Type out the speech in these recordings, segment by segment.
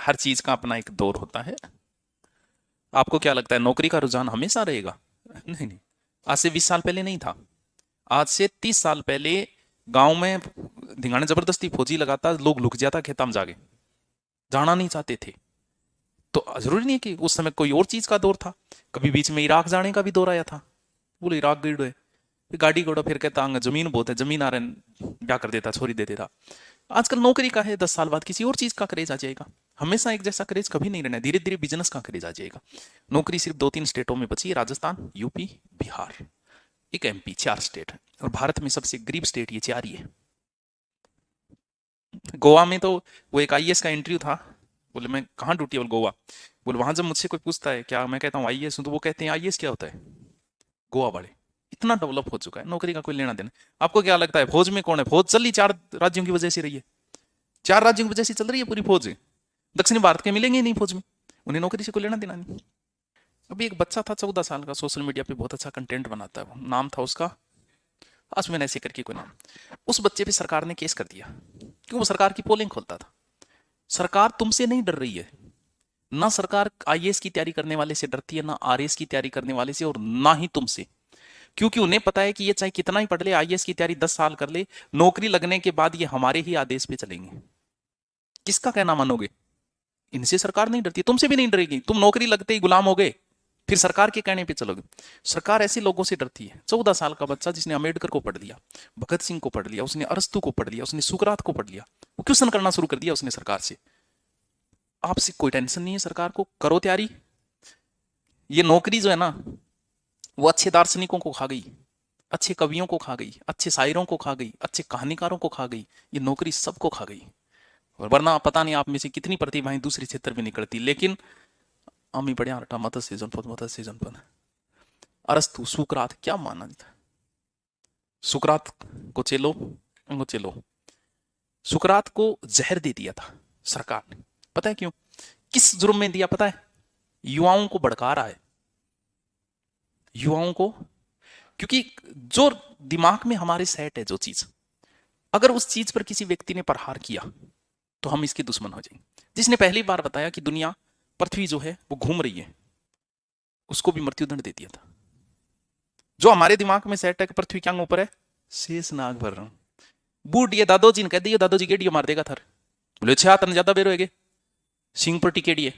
हर चीज का अपना एक दौर होता है। आपको क्या लगता है नौकरी का रुझान हमेशा रहेगा? नहीं नहीं, आज से 20 साल पहले नहीं था। आज से 30 साल पहले गांव में धिंगाने जबरदस्ती फौजी लगाता, लोग लुक जाता खेता में जाके, जाना नहीं चाहते थे। तो जरूरी नहीं है कि उस समय कोई और चीज का दौर था। कभी बीच में इराक जाने का भी दौर आया था, बोले इराक गई है, फिर गाड़ी घोड़ा, फिर कहता जमीन बहुत है, जमीन आ रहे, क्या कर देता, छोड़ी दे देता। आजकल नौकरी का है, 10 साल बाद किसी और चीज का क्रेज आ जाएगा। हमेशा एक जैसा क्रेज कभी नहीं रहना है, धीरे धीरे बिजनेस का क्रेज आ जाएगा। नौकरी सिर्फ 2-3 स्टेटों में बची है, राजस्थान, यूपी, बिहार, एक एमपी, 4 स्टेट है। और भारत में सबसे गरीब स्टेट ये 4 ही है। गोवा में तो वो एक आईएएस का इंटरव्यू था, बोले मैं कहाँ ड्यूटी, बोल गोवा। बोले वहां जब मुझसे कोई पूछता है क्या, मैं कहता हूँ आईएएस हूँ, तो वो कहते हैं आईएएस क्या होता है। गोवा वाले, इतना डेवलप हो चुका है, नौकरी का कोई लेना देना। आपको क्या लगता है फौज में कौन है? फौज चली 4 राज्यों की वजह से रही है, 4 राज्यों की वजह से चल रही है पूरी फौज। दक्षिण भारत के मिलेंगे ही नहीं फौज में, उन्हें नौकरी से कोई लेना देना नहीं। अभी एक बच्चा था 14 साल का, सोशल मीडिया पे बहुत अच्छा कंटेंट बनाता है, वो नाम था उसका आसमीन ऐसे करके कोई नाम। उस बच्चे पे सरकार ने केस कर दिया क्योंकि वो सरकार की पोलिंग खोलता था। सरकार तुमसे नहीं डर रही है, ना सरकार आईएएस की तैयारी करने वाले से डरती है, ना आरएएस की तैयारी करने वाले से, और ना ही तुमसे। क्योंकि उन्हें पता है कि ये चाहे कितना ही पढ़ ले, आईएएस की तैयारी 10 साल कर ले, नौकरी लगने के बाद ये हमारे ही आदेश पे चलेंगे। किसका कहना मानोगे? इनसे सरकार नहीं डरती, तुमसे भी नहीं डरेगी। तुम नौकरी लगते ही गुलाम हो गए, फिर सरकार के कहने पे चलोगे। सरकार ऐसे लोगों से डरती है। 14 साल का बच्चा जिसने अम्बेडकर को पढ़ लिया, भगत सिंह को पढ़ लिया, उसने अरस्तु को पढ़ लिया, उसने सुकरात को पढ़ लिया, वो क्वेश्चन करना शुरू कर दिया उसने सरकार से। आपसे कोई टेंशन नहीं है, सरकार को करो तैयारी। ये नौकरी जो है ना, वो अच्छे दार्शनिकों को खा गई, अच्छे कवियों को खा गई, अच्छे शायरों को खा गई, अच्छे कहानीकारों को खा गई। ये नौकरी सबको खा गई। और वरना पता नहीं आप में से कितनी प्रतिभाएं दूसरे क्षेत्र में निकलती, लेकिन अमी बढ़िया हटा मत से जनपद। अरस्तु, सुकरात, क्या माना था सुकरात को? चेलो उनको चेलो, सुकरात को जहर दे दिया था सरकार ने। पता है क्यों? किस जुर्म में दिया पता है? युवाओं को भड़का रहा है, युवाओं को। क्योंकि जो दिमाग में हमारे सेट है जो चीज, अगर उस चीज पर किसी व्यक्ति ने प्रहार किया तो हम इसके दुश्मन हो जाएंगे। जिसने पहली बार बताया कि दुनिया, पृथ्वी जो है वो घूम रही है, उसको भी मृत्युदंड दे दिया था। जो हमारे दिमाग में सेट है कि पृथ्वी क्या ऊपर है, शेष नाग भर रहा हूं, बूढ़ ये दादोजी ने कह दिया, दादोजी गेडियो मार देगा थर। बोले छह तन ज्यादा बेर होगे, सिंह पर टिकेडिए।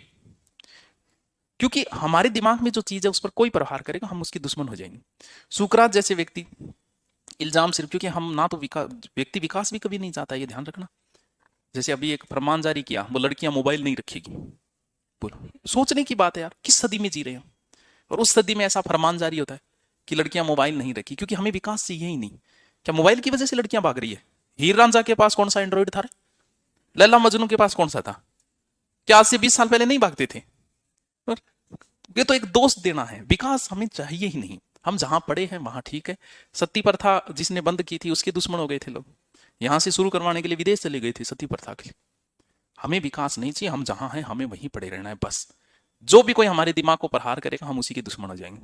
क्योंकि हमारे दिमाग में जो चीज है उस पर कोई प्रहार करेगा हम उसके दुश्मन हो जाएंगे। सुकरात जैसे व्यक्ति, इल्जाम सिर्फ क्योंकि हम ना तो व्यक्ति विकास भी कभी नहीं चाहता, ये ध्यान रखना। जैसे अभी एक फरमान जारी किया, वो लड़कियां मोबाइल नहीं रखेगी। बोलो, सोचने की बात है यार, किस सदी में जी रहे हैं। और उस सदी में ऐसा फरमान जारी होता है कि लड़कियां मोबाइल नहीं रखी, क्योंकि हमें विकास चाहिए ही नहीं। क्या मोबाइल की वजह से लड़कियां भाग रही है? हीर रांझा के पास कौन सा एंड्रॉइड था रे? लैला मजनू के पास कौन सा था? क्या आज से 20 साल पहले नहीं भागते थे? और ये तो एक दोस्त देना है, विकास हमें चाहिए ही नहीं। हम जहां पड़े हैं वहां ठीक है। सती प्रथा जिसने बंद की थी उसके दुश्मन हो गए थे लोग, यहां से शुरू करवाने के लिए विदेश चले गए थे सती प्रथा के लिए। हमें विकास नहीं चाहिए, हम जहां हैं हमें वहीं पड़े रहना है बस। जो भी कोई हमारे दिमाग को प्रहार करेगा हम उसी के दुश्मन हो जाएंगे।